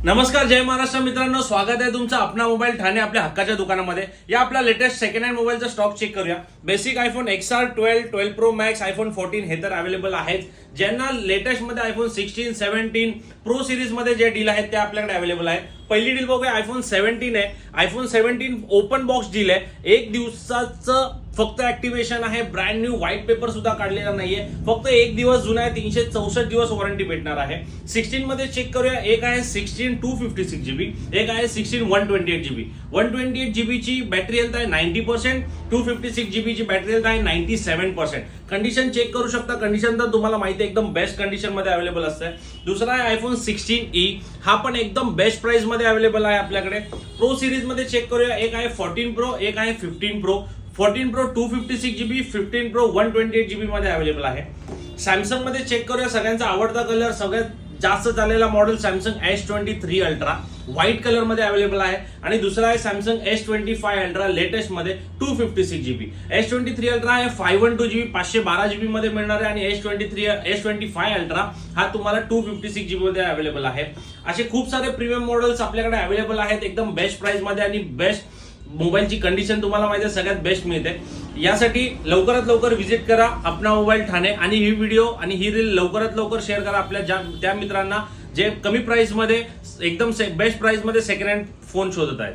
नमस्कार, जय महाराष्ट्र मित्रांनो, स्वागत आहे तुमचं अपना मोबाईल ठाणे आपल्या हक्काच्या दुकानामध्ये. या आपला लेटेस्ट सेकंड हँड मोबाईलचा स्टॉक चेक करूया. Basic iPhone XR 12, 12 Pro Max, iPhone 14 हे तर अवेलेबल आहेत. ज्यांना लेटेस्ट मध्ये आयफोन 16, 17 प्रो सिरीज मध्ये जे डील आहेत ते आपल्याकडे अवेलेबल आहेत. पहिली डील बघूया, आयफोन 17 आहे. आयफोन 17 ओपन बॉक्स डील आहे. एक दिवसाचं फक्त ऍक्टिव्हेशन आहे. ब्रँड न्यू व्हाईट पेपर सुद्धा काढलेला नाहीये. फक्त एक दिवस जुना आहे. 364 दिवस वॉरंटी भेटणार आहे. 16 मध्ये चेक करूया. एक आहे 16 256 GB, एक आहे 16 128 GB. 128 GB ची बॅटरी हेल्थ आहे 90%, 256 GB ची बॅटरी हेल्थ आहे 97%. कंडिशन चेक करू शकता. कंडिशन तर तुम्हाला माहिती आहे एकदम बेस्ट कंडिशन मध्ये अवेलेबल असते. दुसरा आहे आयफोन 16e. हा पण एकदम बेस्ट प्राइस मध्ये अवेलेबल आहे आपल्याकडे. प्रो सिरीज मध्ये चेक करूया. एक आहे 14 Pro, एक आहे 15 Pro. 14 Pro 256 GB, 15 Pro 128 GB मध्ये अवेलेबल आहे. सॅमसंग मध्ये चेक करूया. सगळ्यांचा आवडता कलर, सगळ्यात जास्त चाललेला model Samsung S23 ultra white colour मध्ये अवेलेबल आहे. आणि दुसरा आहे सॅमसंग S25 अल्ट्रा लेटेस्ट मध्ये 256 GB. S23 अल्ट्रा आहे 512 GB 512 GB मध्ये मिळणार आहे. आणि S25 अल्ट्रा हा तुम्हाला 256 GB मध्ये अवेलेबल आहे. असे खूप सारे प्रीमियम मॉडेल्स आपल्याकडे अवेलेबल आहेत एकदम बेस्ट प्राइस मध्ये. आणि बेस्ट मोबाईलची कंडिशन तुम्हाला माहिती आहे सगळ्यात बेस्ट मिळते. यासाठी लवकरात लवकर व्हिजिट करा अपना मोबाईल ठाणे. आणि ही व्हिडिओ आणि ही रील लवकरात लवकर शेअर करा आपल्या त्या मित्रांना जे कमी प्राइस मध्ये एकदम बेस्ट प्राइस मध्ये सेकंड हँड फोन शोधत आहेत.